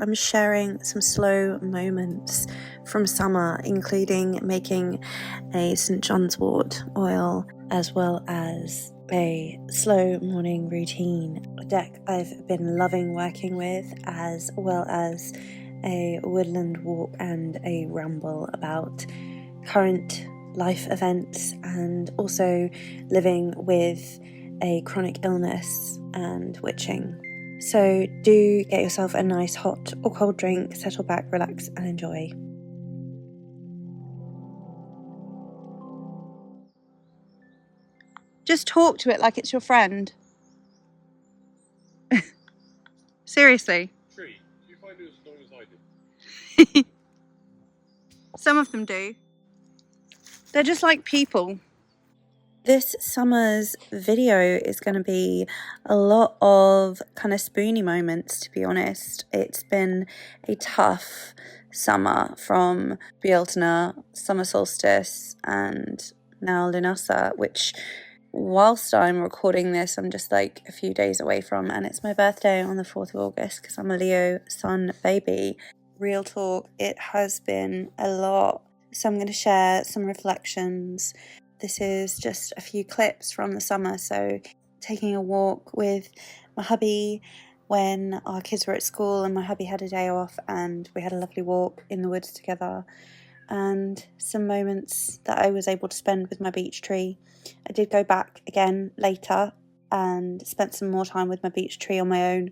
I'm sharing some slow moments from summer, including making a St. John's Wort oil, as well as a slow morning routine, a deck I've been loving working with, as well as a Woodland walk and a ramble about current life events and also living with a chronic illness and witching. So do get yourself a nice hot or cold drink, settle back, relax and enjoy. Just talk to it like it's your friend. Seriously. Tree, do you find it as long as I do? Some of them do. They're just like people. This summer's video is going to be a lot of kind of spoonie moments, to be honest. It's been a tough summer from Beeltner, summer solstice, and now Lunasa, which whilst I'm recording this, I'm just like a few days away from, and it's my birthday on the 4th of August because I'm a Leo sun baby. Real talk, it has been a lot. So I'm going to share some reflections. This is just a few clips from the summer. So taking a walk with my hubby when our kids were at school and my hubby had a day off, and we had a lovely walk in the woods together, and some moments that I was able to spend with my beech tree. I did go back again later and spent some more time with my beech tree on my own,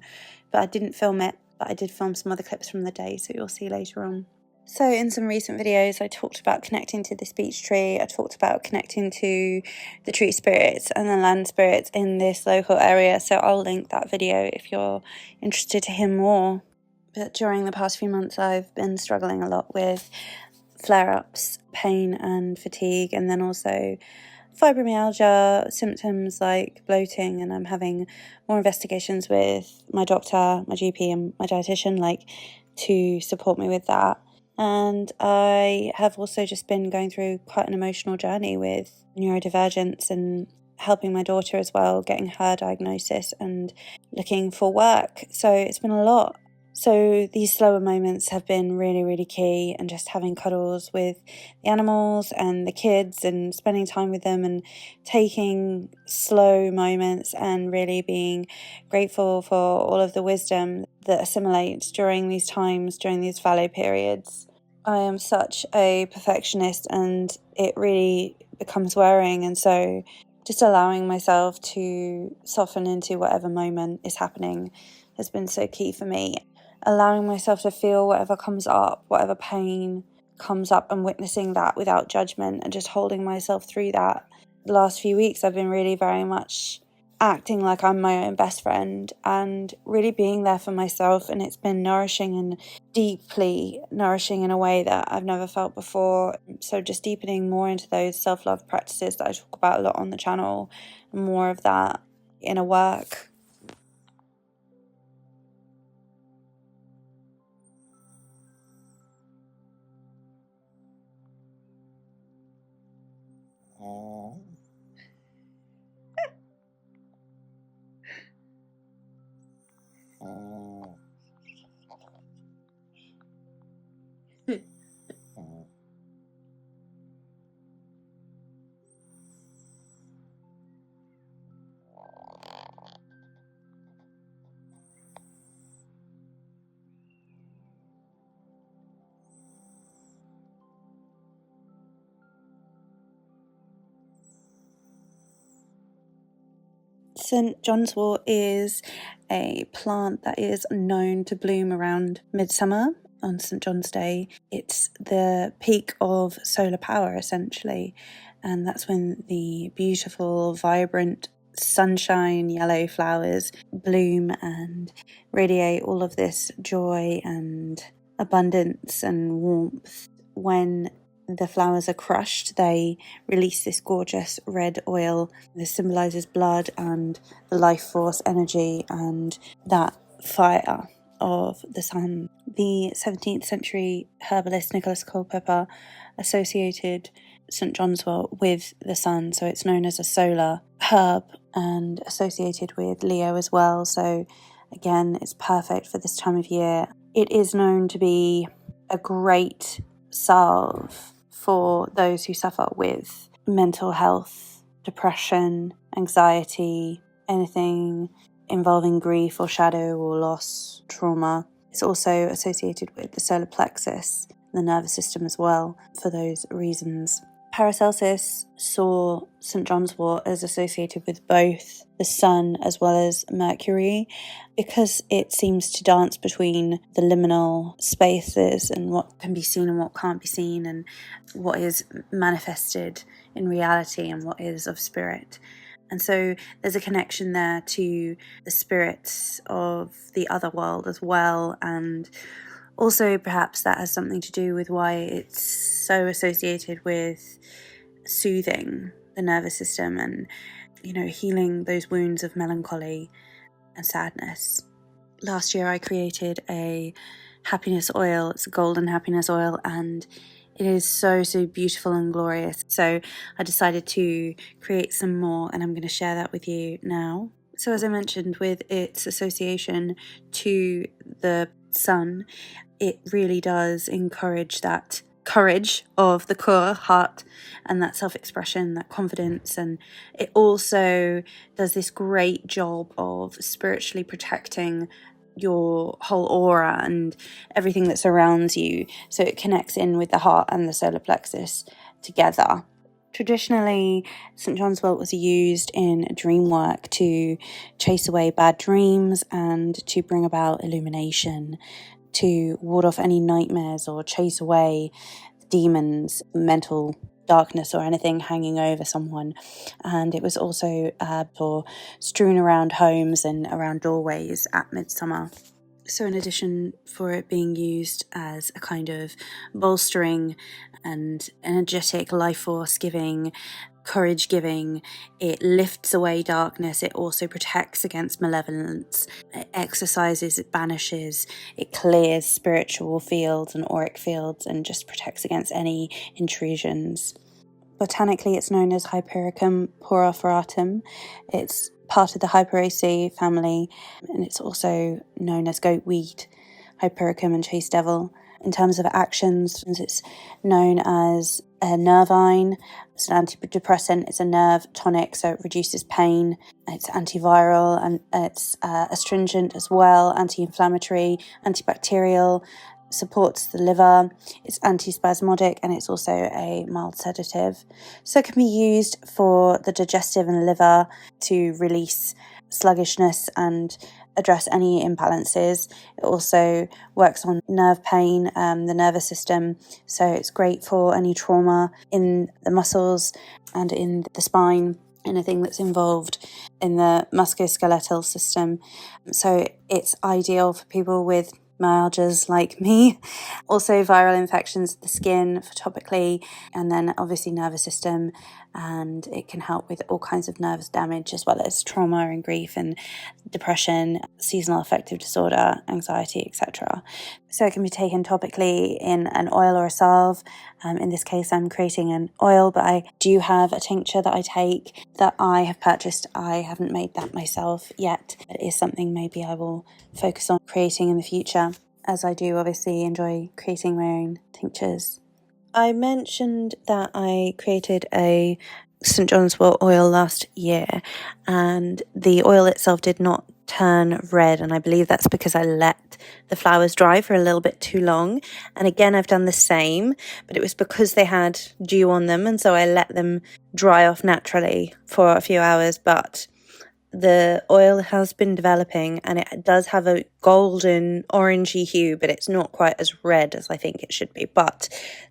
but I didn't film it, but I did film some other clips from the day, so you'll see later on. So in some recent videos, I talked about connecting to this beech tree. I talked about connecting to the tree spirits and the land spirits in this local area. So I'll link that video if you're interested to hear more. But during the past few months, I've been struggling a lot with flare-ups, pain and fatigue, and then also fibromyalgia, symptoms like bloating, and I'm having more investigations with my doctor, my GP and my dietician, like to support me with that. And I have also just been going through quite an emotional journey with neurodivergence and helping my daughter as well, getting her diagnosis and looking for work. So it's been a lot. So these slower moments have been really, really key, and just having cuddles with the animals and the kids and spending time with them and taking slow moments and really being grateful for all of the wisdom that assimilates during these times, during these fallow periods. I am such a perfectionist and it really becomes wearing, and so just allowing myself to soften into whatever moment is happening has been so key for me. Allowing myself to feel whatever comes up, whatever pain comes up, and witnessing that without judgment and just holding myself through that. The last few weeks I've been really very much acting like I'm my own best friend and really being there for myself, and it's been nourishing and deeply nourishing in a way that I've never felt before. So just deepening more into those self-love practices that I talk about a lot on the channel, and more of that inner work. St. John's Wort is a plant that is known to bloom around Midsummer on St. John's Day. It's the peak of solar power, essentially, and that's when the beautiful, vibrant, sunshine yellow flowers bloom and radiate all of this joy and abundance and warmth. When the flowers are crushed, they release this gorgeous red oil. This symbolises blood and the life force energy and that fire of the sun. The 17th century herbalist Nicholas Culpeper associated St. John's Wort with the sun, so it's known as a solar herb and associated with Leo as well. So again, it's perfect for this time of year. it is known to be a great salve for those who suffer with mental health, depression, anxiety, anything involving grief or shadow or loss, trauma. It's also associated with the solar plexus, the nervous system as well, for those reasons. Paracelsus saw St. John's wort as associated with both the sun as well as Mercury, because it seems to dance between the liminal spaces and what can be seen and what can't be seen, and what is manifested in reality and what is of spirit. And so there's a connection there to the spirits of the other world as well, and also perhaps that has something to do with why it's so associated with soothing the nervous system and, healing those wounds of melancholy and sadness. Last year I created a happiness oil. It's a golden happiness oil, and it is so beautiful and glorious. So I decided to create some more, and I'm going to share that with you now. So as I mentioned, with its association to the sun, it really does encourage that courage of the core heart and that self-expression, that confidence. And it also does this great job of spiritually protecting your whole aura and everything that surrounds you. So it connects in with the heart and the solar plexus together. Traditionally, St. John's wort was used in dream work to chase away bad dreams and to bring about illumination, to ward off any nightmares or chase away demons, mental darkness or anything hanging over someone. And it was also or strewn around homes and around doorways at Midsummer. So in addition for it being used as a kind of bolstering and energetic life force giving, courage giving, it lifts away darkness, it also protects against malevolence, it exorcises, it banishes, it clears spiritual fields and auric fields and just protects against any intrusions. Botanically, it's known as Hypericum poriferatum. It's part of the Hyperaceae family, and it's also known as goatweed, Hypericum and chase devil. In terms of actions, it's known as a nervine. It's an antidepressant, it's a nerve tonic, so it reduces pain. It's antiviral, and it's astringent as well, anti-inflammatory, antibacterial, supports the liver, it's antispasmodic, and it's also a mild sedative. So it can be used for the digestive and liver to release sluggishness and address any imbalances. It also works on nerve pain, the nervous system, so it's great for any trauma in the muscles and in the spine, anything that's involved in the musculoskeletal system. So it's ideal for people with myalgias like me, also viral infections of the skin for topically, and then obviously nervous system, and it can help with all kinds of nervous damage as well as trauma and grief and depression, seasonal affective disorder, anxiety, etc. So it can be taken topically in an oil or a salve. In this case I'm creating an oil, but I do have a tincture that I take that I have purchased. I haven't made that myself yet, but it is something maybe I will focus on creating in the future, as I do obviously enjoy creating my own tinctures. I mentioned that I created a St. John's wort oil last year, and the oil itself did not turn red, and I believe that's because I let the flowers dry for a little bit too long. And again, I've done the same, but it was because they had dew on them, and so I let them dry off naturally for a few hours. But the oil has been developing, and it does have a golden orangey hue, but it's not quite as red as I think it should be. But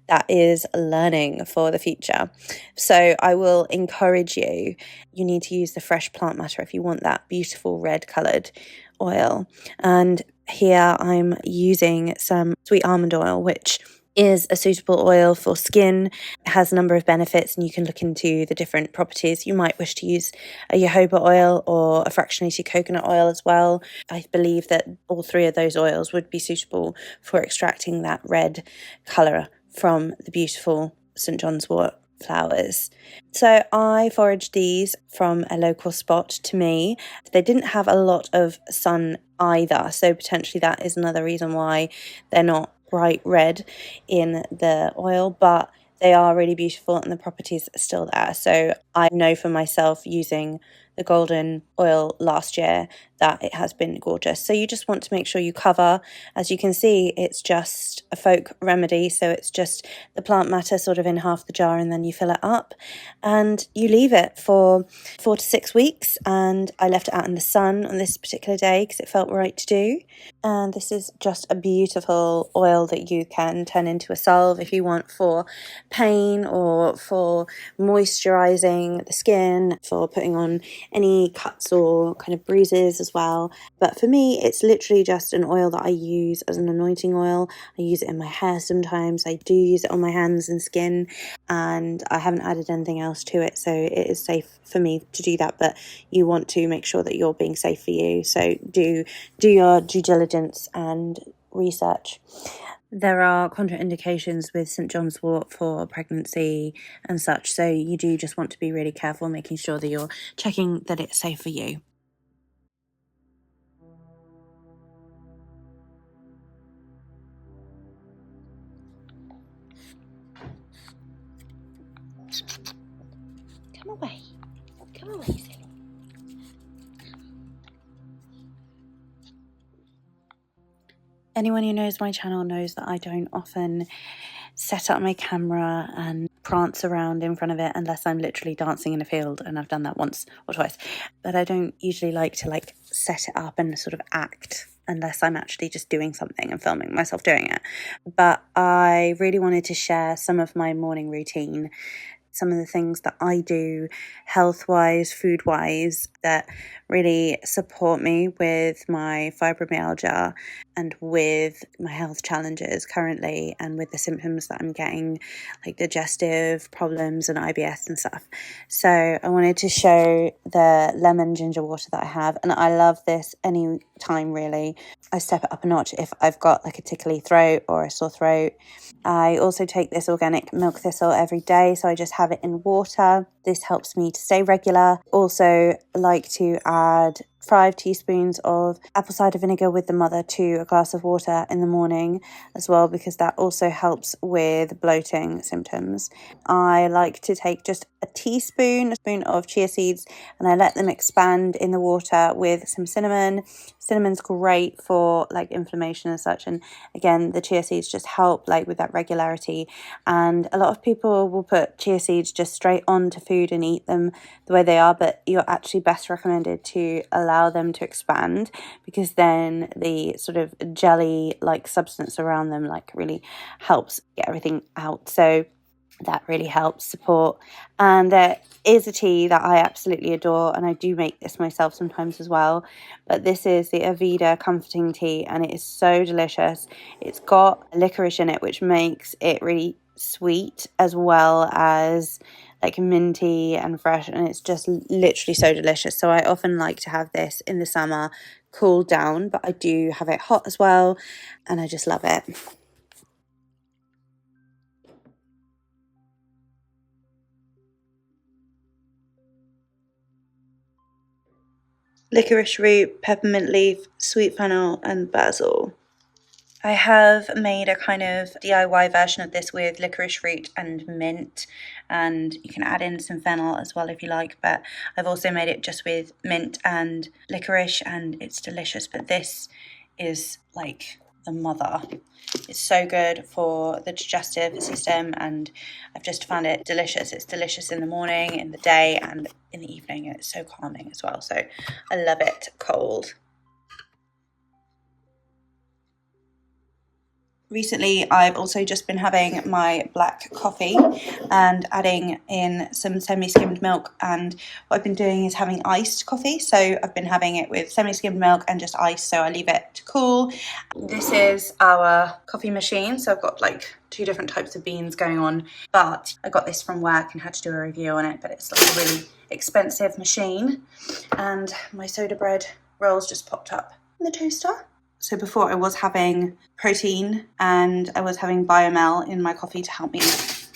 that is learning for the future. So I will encourage you. You need to use the fresh plant matter if you want that beautiful red coloured oil. And here I'm using some sweet almond oil, which is a suitable oil for skin. It has a number of benefits, and you can look into the different properties. You might wish to use a jojoba oil or a fractionated coconut oil as well. I believe that all three of those oils would be suitable for extracting that red colour from the beautiful St. John's wort flowers. So I foraged these from a local spot to me. They didn't have a lot of sun either, so potentially that is another reason why they're not bright red in the oil, but they are really beautiful and the properties are still there. So I know for myself, using the golden oil last year, that it has been gorgeous. So you just want to make sure you cover. As you can see, it's just a folk remedy, so it's just the plant matter sort of in half the jar, and then you fill it up and you leave it for 4 to 6 weeks. And I left it out in the sun on this particular day because it felt right to do. And this is just a beautiful oil that you can turn into a salve if you want, for pain or for moisturizing the skin, for putting on any cuts or kind of bruises as well. But for me, it's literally just an oil that I use as an anointing oil. I use it in my hair sometimes. I do use it on my hands and skin, and I haven't added anything else to it, so it is safe for me to do that. But you want to make sure that you're being safe for you, so do your due diligence and research. There are contraindications with St. John's wort for pregnancy and such, so you do just want to be really careful, making sure that you're checking that it's safe for you. Come away. Come away, silly. Anyone who knows my channel knows that I don't often set up my camera and prance around in front of it unless I'm literally dancing in a field, and I've done that once or twice. But I don't usually like to set it up and sort of act unless I'm actually just doing something and filming myself doing it. But I really wanted to share some of my morning routine, some of the things that I do health-wise, food-wise, that really support me with my fibromyalgia and with my health challenges currently, and with the symptoms that I'm getting, like digestive problems and IBS and stuff. So I wanted to show the lemon ginger water that I have, and I love this any time really. I step it up a notch if I've got like a tickly throat or a sore throat. I also take this organic milk thistle every day, so I just have it in water. This helps me to stay regular. Also like to add 5 teaspoons of apple cider vinegar with the mother to a glass of water in the morning as well, because that also helps with bloating symptoms. I like to take just a spoon of chia seeds, and I let them expand in the water with some cinnamon. Cinnamon's great for inflammation and such, and again the chia seeds just help with that regularity. And a lot of people will put chia seeds just straight onto food and eat them the way they are, but you're actually best recommended to allow them to expand, because then the sort of jelly substance around them really helps get everything out. So that really helps support. And there is a tea that I absolutely adore, and I do make this myself sometimes as well, but this is the Avida comforting tea, and it is so delicious. It's got licorice in it, which makes it really sweet as well as minty and fresh, and it's just literally so delicious. So I often like to have this in the summer, cooled down, but I do have it hot as well, and I just love it. Licorice root, peppermint leaf, sweet fennel and basil. I have made a kind of DIY version of this with licorice root and mint, and you can add in some fennel as well if you like, but I've also made it just with mint and licorice, and it's delicious. But this is the mother. It's so good for the digestive system, and I've just found it delicious. It's delicious in the morning, in the day and in the evening, and it's so calming as well. So I love it cold. Recently, I've also just been having my black coffee and adding in some semi-skimmed milk, and what I've been doing is having iced coffee. So I've been having it with semi-skimmed milk and just ice, so I leave it to cool. This is our coffee machine, so I've got 2 different types of beans going on, but I got this from work and had to do a review on it, but it's a really expensive machine. And my soda bread rolls just popped up in the toaster. So before I was having protein and I was having biomel in my coffee to help me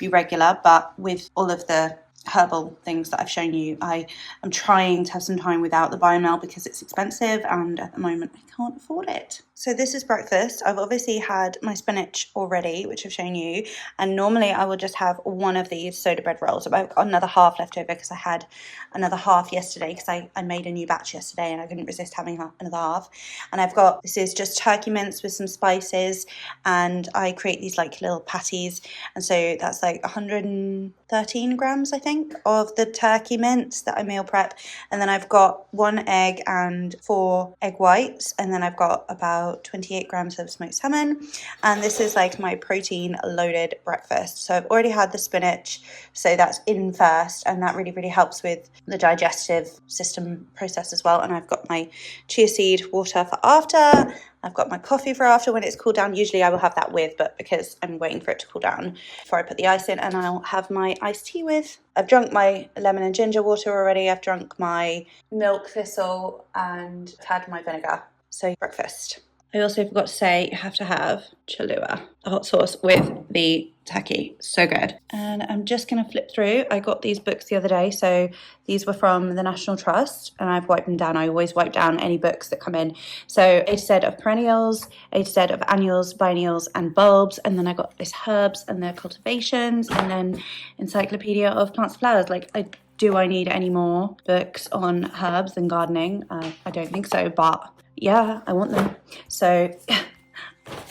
be regular, but with all of the herbal things that I've shown you, I am trying to have some time without the biomail because it's expensive and at the moment I can't afford it. So this is breakfast. I've obviously had my spinach already, which I've shown you, and normally I will just have one of these soda bread rolls, but I've got another half left over because I had another half yesterday because I made a new batch yesterday and I couldn't resist having another half. And I've got, this is just turkey mince with some spices, and I create these like little patties, and so that's like 113 grams I think of the turkey mince that I meal prep. And then I've got 1 egg and 4 egg whites, and then I've got about 28 grams of smoked salmon, and this is like my protein loaded breakfast. So I've already had the spinach, so that's in first, and that really helps with the digestive system process as well. And I've got my chia seed water for after. I've got my coffee for after when it's cooled down. Usually I will have that with, but because I'm waiting for it to cool down before I put the ice in, and I'll have my iced tea with. I've drunk my lemon and ginger water already. I've drunk my milk thistle and had my vinegar. So breakfast. I also forgot to say you have to have Cholula, a hot sauce with the taki. So good. And I'm just going to flip through. I got these books the other day. So these were from the National Trust and I've wiped them down. I always wipe down any books that come in. So a set of perennials, a set of annuals, biennials and bulbs. And then I got this herbs and their cultivations, and then encyclopedia of plants and flowers. Like, do I need any more books on herbs and gardening? I don't think so, but yeah, I want them. So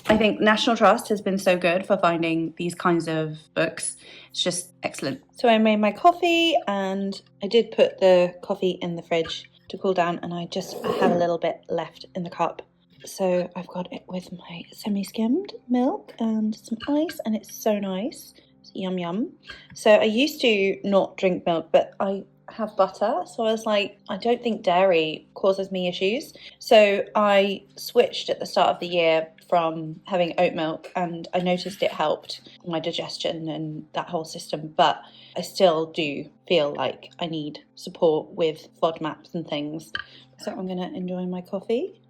I think National Trust has been so good for finding these kinds of books. It's just excellent. So I made my coffee, and I did put the coffee in the fridge to cool down, and I have a little bit left in the cup. So I've got it with my semi-skimmed milk and some ice, and it's so nice. It's yum yum. So I used to not drink milk, but I have butter, so I was like, I don't think dairy causes me issues. So I switched at the start of the year from having oat milk, and I noticed it helped my digestion and that whole system, but I still do feel like I need support with FODMAPs and things. So I'm gonna enjoy my coffee.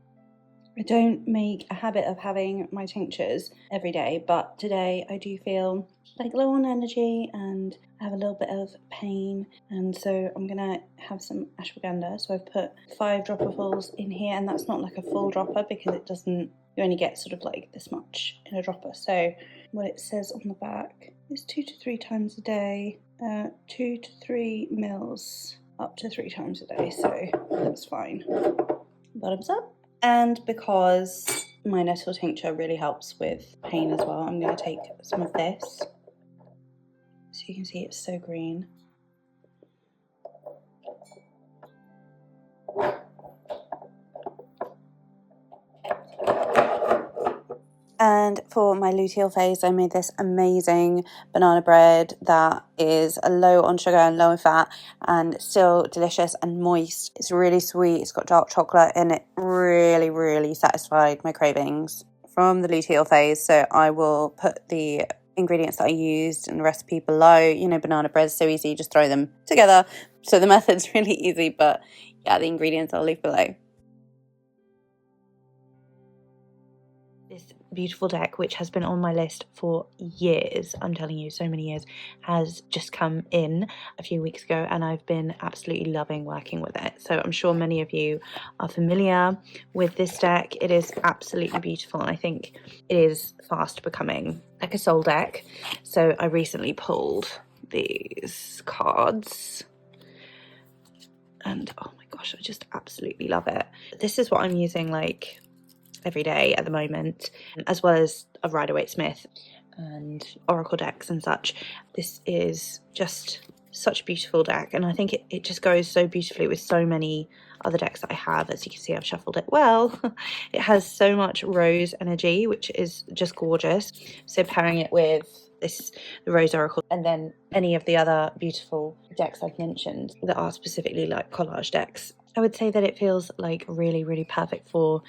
I don't make a habit of having my tinctures every day, but today I do feel like low on energy and I have a little bit of pain, and so I'm gonna have some ashwagandha. So I've put 5 dropperfuls in here, and that's not like a full dropper because it doesn't, you only get sort of like this much in a dropper. So what it says on the back is 2 to 3 times a day, 2 to 3 mils up to 3 times a day, so that's fine. Bottoms up. And because my nettle tincture really helps with pain as well, I'm going to take some of this. So you can see it's so green. And for my luteal phase, I made this amazing banana bread that is low on sugar and low in fat and still delicious and moist. It's really sweet. It's got dark chocolate and it really satisfied my cravings from the luteal phase. So I will put the ingredients that I used and the recipe below. You know, banana bread's so easy, just throw them together. So the method's really easy, but yeah, the ingredients I'll leave below. This beautiful deck, which has been on my list for years, I'm telling you, so many years, has just come in a few weeks ago and I've been absolutely loving working with it. So I'm sure many of you are familiar with this deck. It is absolutely beautiful, and I think it is fast becoming like a soul deck. So I recently pulled these cards and oh my gosh, I just absolutely love it. This is what I'm using like every day at the moment, as well as a Rider-Waite-Smith and Oracle decks and such. This is just such a beautiful deck, and I think it just goes so beautifully with so many other decks that I have. As you can see, I've shuffled it well. It has so much rose energy, which is just gorgeous. So pairing it with the Rose Oracle, and then any of the other beautiful decks I've mentioned that are specifically like collage decks, I would say that it feels like really perfect for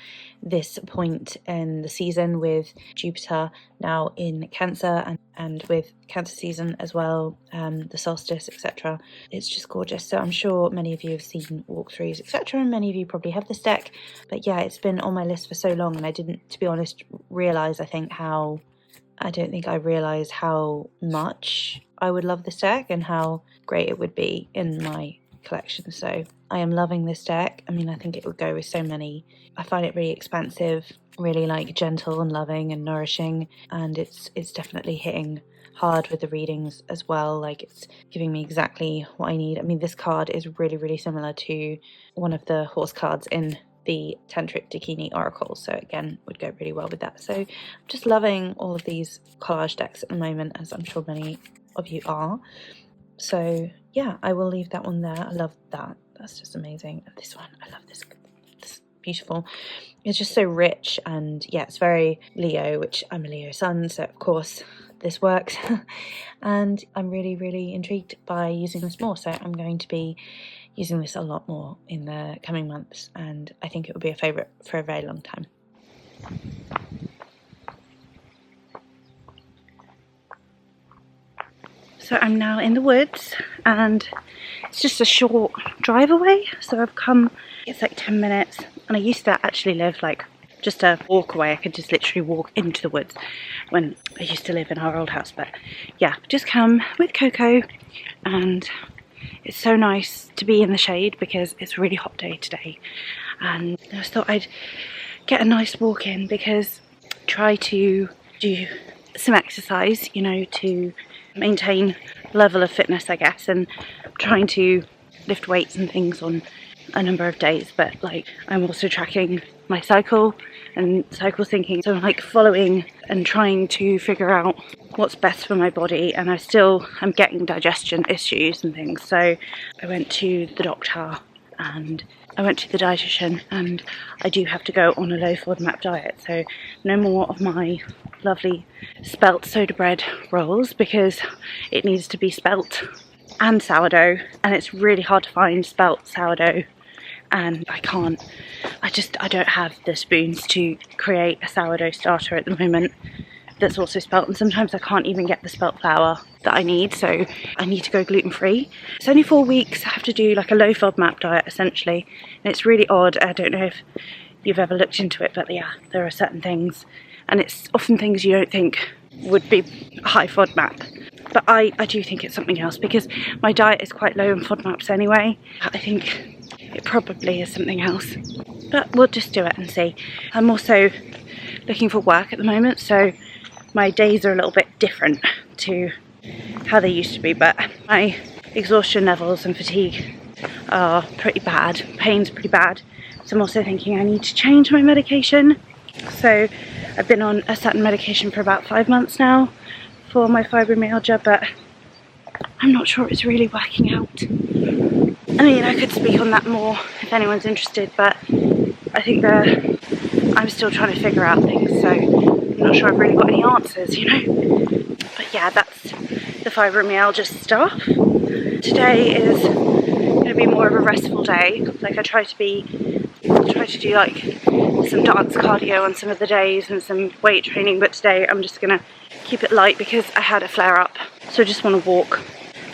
this point in the season, with Jupiter now in Cancer and with Cancer season as well, the solstice, etc. It's just gorgeous. So I'm sure many of you have seen walkthroughs, etc., and many of you probably have this deck. But yeah, it's been on my list for so long, and I didn't, to be honest, realise, I think, how I don't think I realised how much I would love this deck and how great it would be in my collection. So I am loving this deck. I mean, I think it would go with so many. I find it really expansive, really like gentle and loving and nourishing, and it's definitely hitting hard with the readings as well. Like, it's giving me exactly what I need. I mean, this card is really, really similar to one of the horse cards in the Tantric Dakini Oracle, so again would go really well with that. So I'm just loving all of these collage decks at the moment, as I'm sure many of you are. So yeah, I will leave that one there. I love that. That's just amazing. And this one, I love this. It's beautiful. It's just so rich, and yeah, it's very Leo, which I'm a Leo sun, so of course this works. And I'm really, really intrigued by using this more, so I'm going to be using this a lot more in the coming months, and I think it will be a favourite for a very long time. So I'm now in the woods, and it's just a short drive away, so I've come, it's like 10 minutes, and I used to actually live like just a walk away. I could just literally walk into the woods when I used to live in our old house, but yeah, just come with Coco, and it's so nice to be in the shade because it's a really hot day today, and I just thought I'd get a nice walk in because try to do some exercise, you know, to maintain level of fitness, I guess, and trying to lift weights and things on a number of days, but like I'm also tracking my cycle and cycle syncing, so I'm like following and trying to figure out what's best for my body, and I'm getting digestion issues and things, so I went to the doctor and I went to the dietitian, and I do have to go on a low FODMAP diet, so no more of my lovely spelt soda bread rolls because it needs to be spelt and sourdough, and it's really hard to find spelt sourdough, and I don't have the spoons to create a sourdough starter at the moment that's also spelt, and sometimes I can't even get the spelt flour that I need, so I need to go gluten-free. It's only 4 weeks. I have to do like a low FODMAP diet essentially, and it's really odd. I don't know if you've ever looked into it, but yeah, there are certain things, and it's often things you don't think would be high FODMAP, but I do think it's something else because my diet is quite low in FODMAPs anyway. I think it probably is something else, but we'll just do it and see. I'm also looking for work at the moment, so my days are a little bit different to how they used to be, but my exhaustion levels and fatigue are pretty bad, pain's pretty bad, so I'm also thinking I need to change my medication. So I've been on a certain medication for about 5 months now for my fibromyalgia, but I'm not sure it's really working out. I mean, I could speak on that more if anyone's interested, but I think I'm still trying to figure out things, so I'm not sure I've really got any answers, you know. But yeah, that's the fibromyalgia stuff. Today is going to be more of a restful day. Like I try to do like some dance cardio on some of the days and some weight training, but today I'm just going to keep it light because I had a flare up. So I just want to walk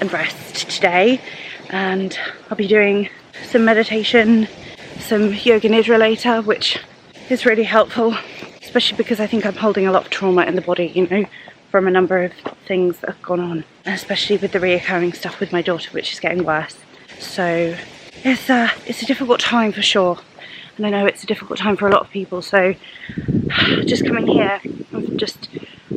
and rest today, and I'll be doing some meditation, some yoga nidra later, which is really helpful, especially because I think I'm holding a lot of trauma in the body, you know, from a number of things that have gone on, and especially with the reoccurring stuff with my daughter, which is getting worse. So it's a difficult time for sure, and I know it's a difficult time for a lot of people, so just coming here,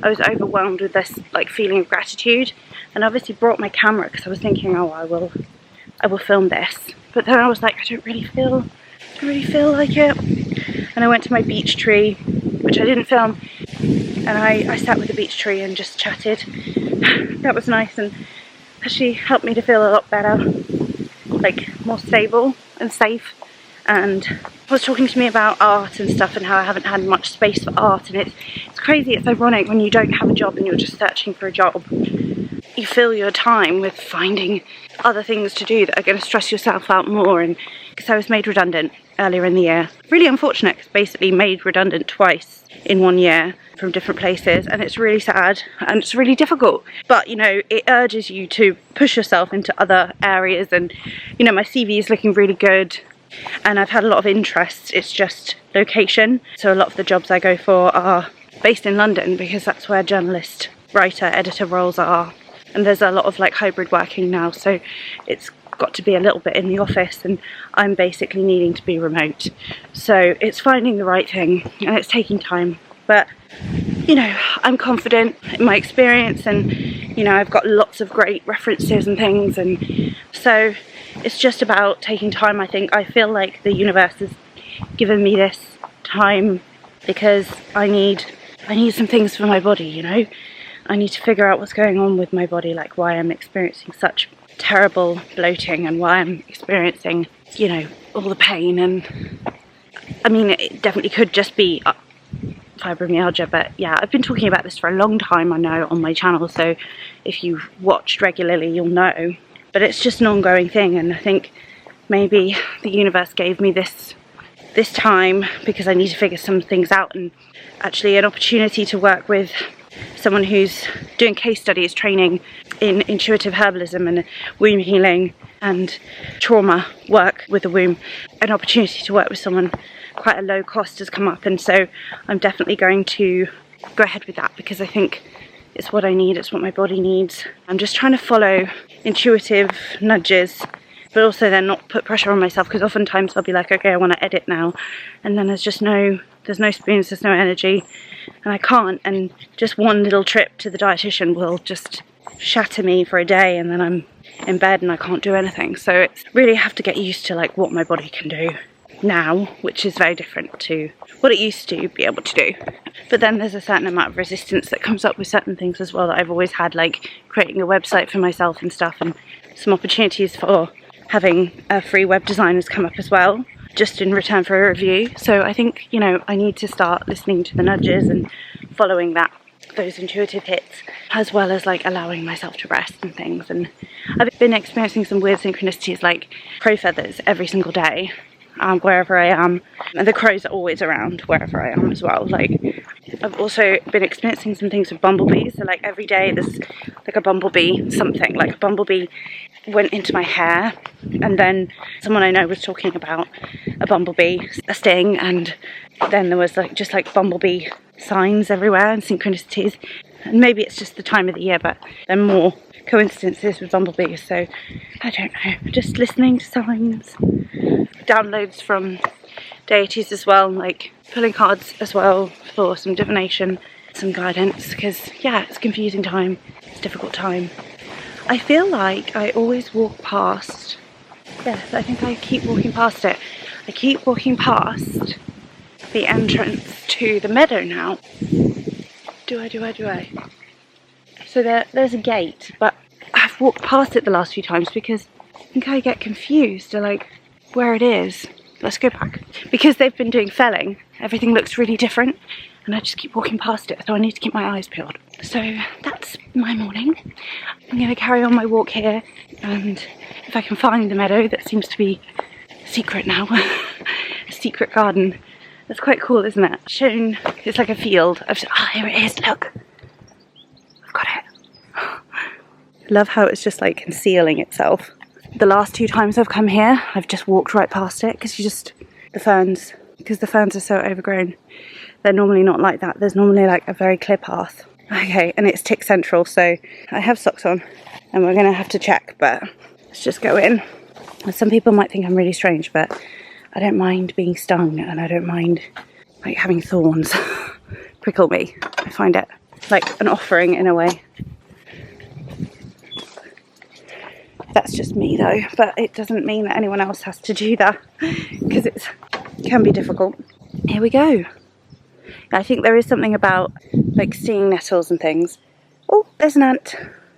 I was overwhelmed with this like feeling of gratitude, and I obviously brought my camera because I was thinking, oh, I will film this, but then I was like, I don't really feel like it, and I went to my beech tree, which I didn't film, and I sat with the beech tree and just chatted. That was nice and actually helped me to feel a lot better, like more stable and safe. And I was talking to me about art and stuff and how I haven't had much space for art, and it's crazy, it's ironic when you don't have a job and you're just searching for a job. You fill your time with finding other things to do that are going to stress yourself out more, and because I was made redundant earlier in the year. Really unfortunate, because basically made redundant twice in 1 year from different places, and it's really sad and it's really difficult, but you know, it urges you to push yourself into other areas, and you know, my CV is looking really good and I've had a lot of interest. It's just location, so a lot of the jobs I go for are based in London because that's where journalist, writer, editor roles are, and there's a lot of like hybrid working now, so it's got to be a little bit in the office, and I'm basically needing to be remote. So it's finding the right thing, and it's taking time, but you know, I'm confident in my experience, and you know, I've got lots of great references and things, and so it's just about taking time. I think I feel like the universe has given me this time because I need some things for my body, you know. I need to figure out what's going on with my body, like why I'm experiencing such terrible bloating and why I'm experiencing, you know, all the pain. And I mean, it definitely could just be fibromyalgia, but yeah, I've been talking about this for a long time, I know, on my channel, so if you've watched regularly you'll know, but it's just an ongoing thing, and I think maybe the universe gave me this time because I need to figure some things out, and actually an opportunity to work with someone who's doing case studies training in intuitive herbalism and womb healing and trauma work with the womb. An opportunity to work with someone quite a low cost has come up, and so I'm definitely going to go ahead with that because I think it's what I need, it's what my body needs. I'm just trying to follow intuitive nudges, but also then not put pressure on myself, because oftentimes I'll be like, okay, I want to edit now, and then there's no spoons, there's no energy, and I can't, and just one little trip to the dietitian will just shatter me for a day, and then I'm in bed and I can't do anything. So it's really have to get used to like what my body can do now, which is very different to what it used to be able to do. But then there's a certain amount of resistance that comes up with certain things as well that I've always had, like creating a website for myself and stuff, and some opportunities for having a free web designers come up as well, just in return for a review. So I think, you know, I need to start listening to the nudges and following those intuitive hits, as well as like allowing myself to rest and things. And I've been experiencing some weird synchronicities, like crow feathers every single day, wherever I am, and the crows are always around wherever I am as well. Like I've also been experiencing some things with bumblebees, so like every day there's like a bumblebee, something like a bumblebee went into my hair, and then someone I know was talking about a bumblebee, a sting, and then there was like just like bumblebee signs everywhere and synchronicities. And maybe it's just the time of the year, but there are more coincidences with bumblebees, so I don't know, just listening to signs, downloads from deities as well, like pulling cards as well for some divination, some guidance, because yeah, it's a confusing time, it's a difficult time. I feel like I always walk past, yes, I think I keep walking past it. I keep walking past the entrance to the meadow now. Do I? So there's a gate, but I've walked past it the last few times because I think I get confused, like where it is. Let's go back. Because they've been doing felling, everything looks really different, and I just keep walking past it, so I need to keep my eyes peeled. So that's my morning. I'm going to carry on my walk here, and if I can find the meadow that seems to be secret now, a secret garden. That's quite cool, isn't it? Shown, it's like a field. Here it is, look. I've got it. Love how it's just like concealing itself. The last two times I've come here, I've just walked right past it because the ferns are so overgrown. They're normally not like that. There's normally like a very clear path. Okay, and it's tick central, so I have socks on and we're gonna have to check, but let's just go in. Some people might think I'm really strange, but I don't mind being stung, and I don't mind like having thorns prickle me. I find it like an offering in a way. That's just me though, but it doesn't mean that anyone else has to do that because it can be difficult. Here we go. I think there is something about like stinging nettles and things. Oh, there's an ant.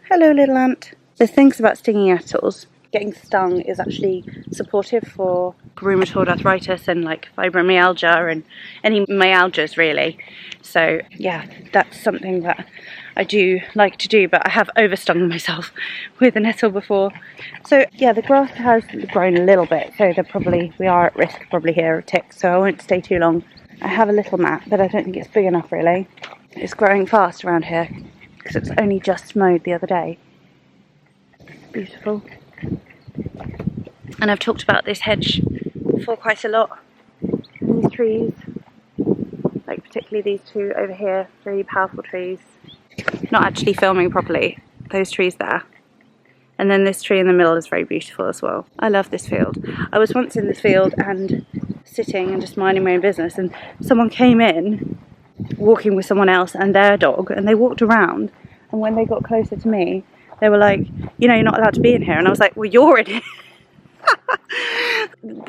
Hello, little ant. There's things about stinging nettles. Getting stung is actually supportive for rheumatoid arthritis and like fibromyalgia and any myalgias really. So yeah, that's something that I do like to do, but I have overstung myself with a nettle before. So yeah, the grass has grown a little bit, so we are at risk probably here of ticks, so I won't stay too long. I have a little mat, but I don't think it's big enough really. It's growing fast around here because it's only just mowed the other day. Beautiful. And I've talked about this hedge for quite a lot. These trees. like particularly these two over here, really powerful trees. Not actually filming properly, those trees there. And then this tree in the middle is very beautiful as well. I love this field. I was once in this field and sitting and just minding my own business, and someone came in walking with someone else and their dog, and they walked around, and when they got closer to me they were like, you know, you're not allowed to be in here. And I was like, well, you're in here.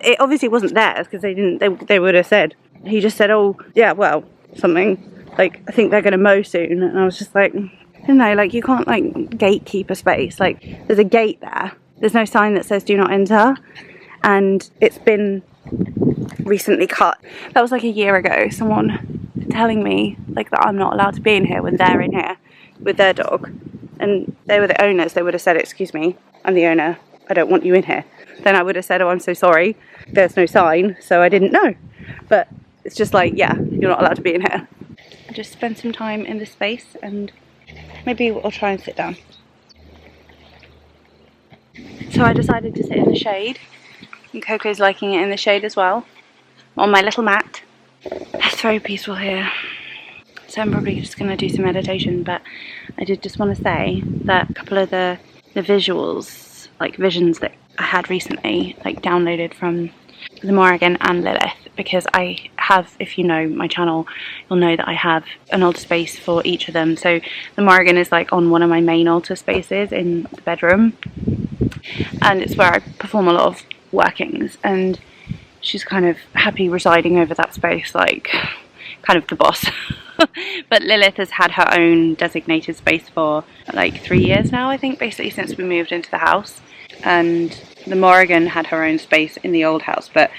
It obviously wasn't theirs because they would have said. He just said, oh yeah, well, something like, I think they're going to mow soon. And I was just like, you know, like, you can't like gatekeep a space. Like, there's a gate there, there's no sign that says do not enter, and it's been recently cut. That was like a year ago, someone telling me like that I'm not allowed to be in here when they're in here with their dog, and they were the owners. They would have said, excuse me, I'm the owner, I don't want you in here. Then I would have said, oh, I'm so sorry, there's no sign, so I didn't know. But it's just like, yeah, you're not allowed to be in here. Just spend some time in this space, and maybe I'll try and sit down. So I decided to sit in the shade, and Coco's liking it in the shade as well, on my little mat. It's very peaceful here. So I'm probably just going to do some meditation, but I did just want to say that a couple of the visuals, like visions that I had recently, like downloaded from the Morrigan and Lilith, because I have, if you know my channel, you'll know that I have an altar space for each of them. So the Morrigan is like on one of my main altar spaces in the bedroom, and it's where I perform a lot of workings, and she's kind of happy residing over that space, like kind of the boss. But Lilith has had her own designated space for like 3 years now, I think, basically since we moved into the house. And the Morrigan had her own space in the old house, but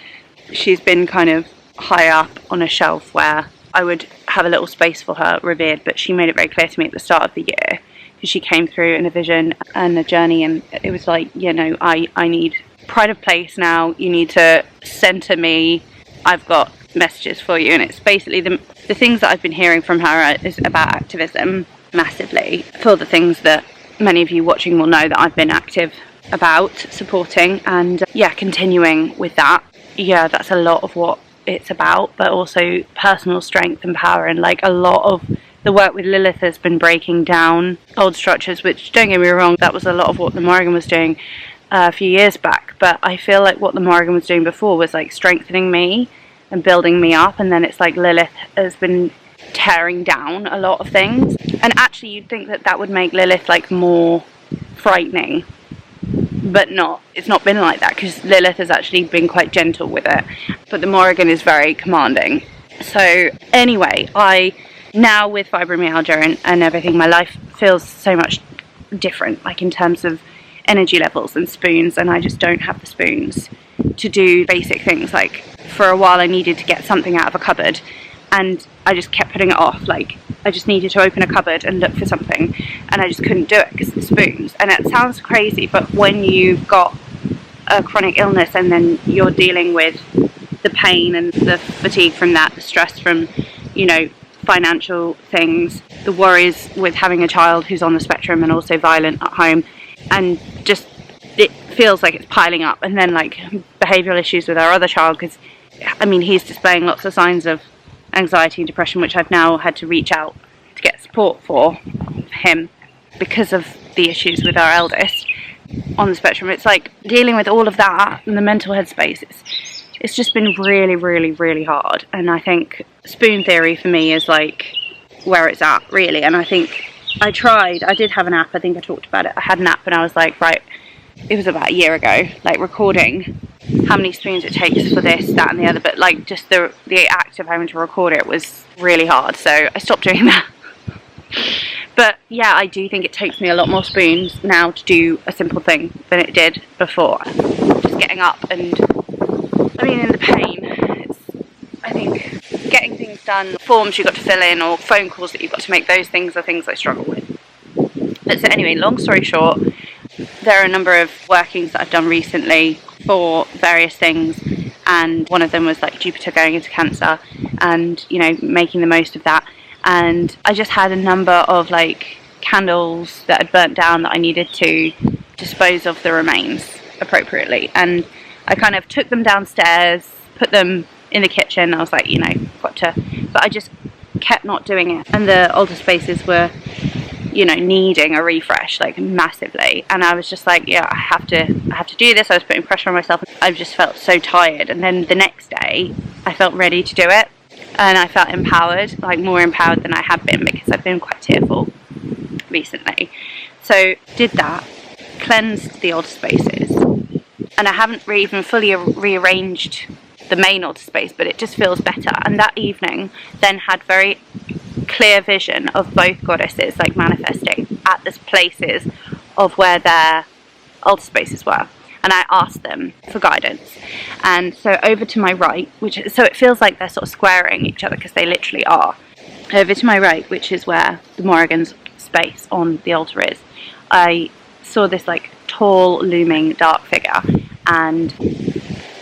she's been kind of high up on a shelf where I would have a little space for her revered, but she made it very clear to me at the start of the year, because she came through in a vision and a journey, and it was like, you know, I need pride of place now, you need to center me, I've got messages for you. And it's basically the things that I've been hearing from her is about activism massively, for the things that many of you watching will know that I've been active about supporting, and yeah, continuing with that. Yeah, that's a lot of what it's about, but also personal strength and power, and like a lot of the work with Lilith has been breaking down old structures, which, don't get me wrong, that was a lot of what the Morrigan was doing a few years back, but I feel like what the Morrigan was doing before was like strengthening me and building me up, and then it's like Lilith has been tearing down a lot of things. And actually you'd think that that would make Lilith like more frightening, but not. It's not been like that, because Lilith has actually been quite gentle with it, but the Morrigan is very commanding. So anyway, I now, with fibromyalgia and everything, my life feels so much different, like in terms of energy levels and spoons, and I just don't have the spoons to do basic things. Like for a while I needed to get something out of a cupboard, and I just kept putting it off. Like I just needed to open a cupboard and look for something, and I just couldn't do it because of the spoons. And it sounds crazy, but when you've got a chronic illness and then you're dealing with the pain and the fatigue from that, the stress from, you know, financial things, the worries with having a child who's on the spectrum and also violent at home, and just it feels like it's piling up. And then like behavioural issues with our other child, because I mean he's displaying lots of signs of anxiety and depression, which I've now had to reach out to get support for him because of the issues with our eldest on the spectrum. It's like dealing with all of that and the mental headspace. It's just been really, really, really hard. And I think spoon theory for me is like where it's at, really. And I think I did have an app, I think I talked about it. I had an app and I was like, right, it was about a year ago, like recording how many spoons it takes for this, that and the other, but like just the act of having to record it was really hard, so I stopped doing that. But yeah, I do think it takes me a lot more spoons now to do a simple thing than it did before. Just getting up, and I mean in the pain, it's, I think getting things done, forms you've got to fill in or phone calls that you've got to make, those things are things I struggle with. But so anyway, long story short, there are a number of workings that I've done recently for various things, and one of them was like Jupiter going into Cancer, and you know, making the most of that. And I just had a number of like candles that had burnt down that I needed to dispose of the remains appropriately, and I kind of took them downstairs, put them in the kitchen. I was like, you know, I've got chapter, but I just kept not doing it, and the altar spaces were, you know, needing a refresh, like massively, and I was just like, yeah, I have to do this. I was putting pressure on myself. I just felt so tired, and then the next day I felt ready to do it, and I felt empowered, like more empowered than I had been, because I've been quite tearful recently. So did that, cleansed the altar spaces, and I haven't even fully rearranged the main altar space, but it just feels better. And that evening then had very clear vision of both goddesses, like manifesting at the places of where their altar spaces were, and I asked them for guidance. And so over to my right, so it feels like they're sort of squaring each other, because they literally are. Over to my right, which is where the Morrigan's space on the altar is, I saw this like tall looming dark figure, and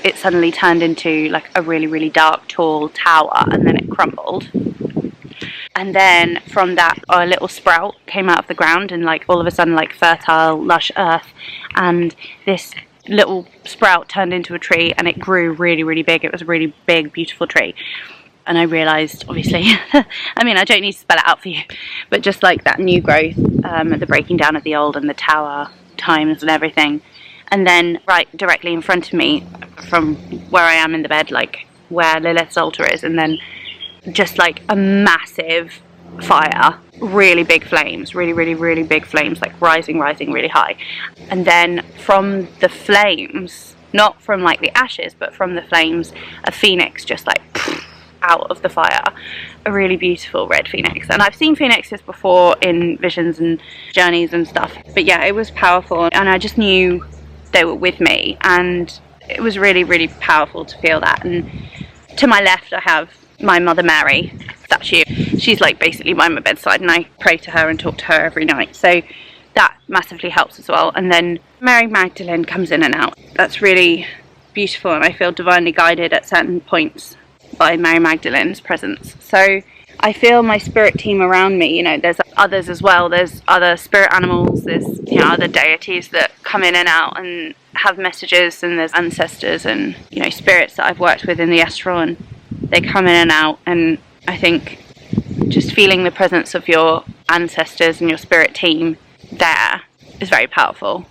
it suddenly turned into like a really, really dark tall tower, and then it crumbled. And then from that, a little sprout came out of the ground, and like all of a sudden, like fertile, lush earth, and this little sprout turned into a tree, and it grew really, really big. It was a really big, beautiful tree. And I realised, obviously, I mean, I don't need to spell it out for you, but just like that new growth, the breaking down of the old, and the tower times and everything. And then right directly in front of me, from where I am in the bed, like where Lilith's altar is, and then just like a massive fire, really big flames, really, really, really big flames, like rising really high. And then from the flames, not from like the ashes, but from the flames, a phoenix just like out of the fire, a really beautiful red phoenix. And I've seen phoenixes before in visions and journeys and stuff, but yeah, it was powerful, and I just knew they were with me, and it was really, really powerful to feel that. And to my left I have my Mother Mary statue. She's like basically by my bedside, and I pray to her and talk to her every night, so that massively helps as well. And then Mary Magdalene comes in and out. That's really beautiful, and I feel divinely guided at certain points by Mary Magdalene's presence. So I feel my spirit team around me, you know, there's others as well, there's other spirit animals, there's, you know, other deities that come in and out and have messages, and there's ancestors and, you know, spirits that I've worked with in the astral, and they come in and out. And I think just feeling the presence of your ancestors and your spirit team there is very powerful.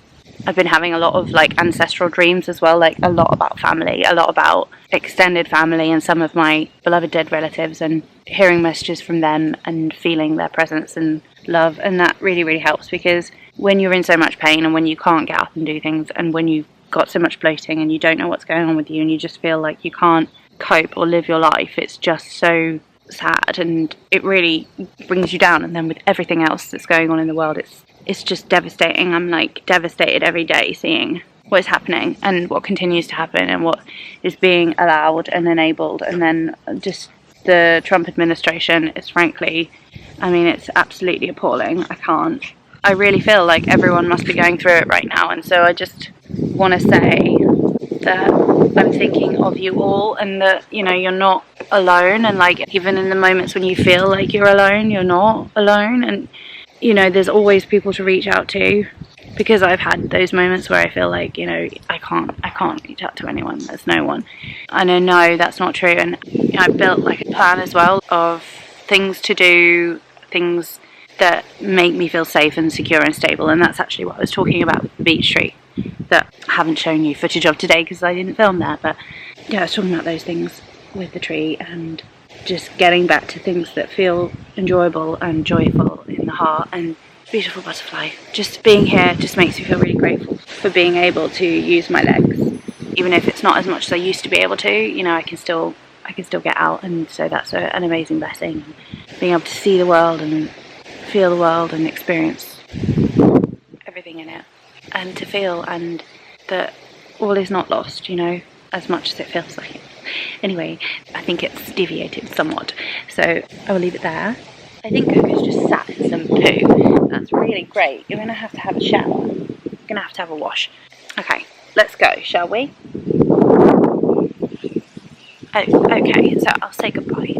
I've been having a lot of like ancestral dreams as well, like a lot about family, a lot about extended family and some of my beloved dead relatives, and hearing messages from them and feeling their presence and love. And that really, really helps, because when you're in so much pain, and when you can't get up and do things, and when you've got so much bloating and you don't know what's going on with you, and you just feel like you can't cope or live your life, it's just so sad, and it really brings you down. And then with everything else that's going on in the world, it's just devastating. I'm like devastated every day seeing what is happening and what continues to happen and what is being allowed and enabled. And then just the Trump administration is frankly, I mean, it's absolutely appalling. I really feel like everyone must be going through it right now. And so I just want to say that I'm thinking of you all, and that, you know, you're not alone. And like, even in the moments when you feel like you're alone, you're not alone. And you know, there's always people to reach out to, because I've had those moments where I feel like, you know, I can't reach out to anyone, there's no one. And I know that's not true. And you know, I built like a plan as well of things to do, things that make me feel safe and secure and stable. And that's actually what I was talking about with the beech tree, that I haven't shown you footage of today because I didn't film that. But yeah, I was talking about those things with the tree, and just getting back to things that feel enjoyable and joyful in the heart. And beautiful butterfly, just being here just makes me feel really grateful for being able to use my legs, even if it's not as much as I used to be able to. You know, I can still get out, and so that's an amazing blessing. Being able to see the world and feel the world and experience everything in it, and to feel and that all is not lost, you know, as much as it feels like it. Anyway, I think it's deviated somewhat, so I will leave it there. I think Coco's just sat in some poo. That's really great. You're going to have a shower. You're going to have a wash. Okay, let's go, shall we? Oh, okay, so I'll say goodbye.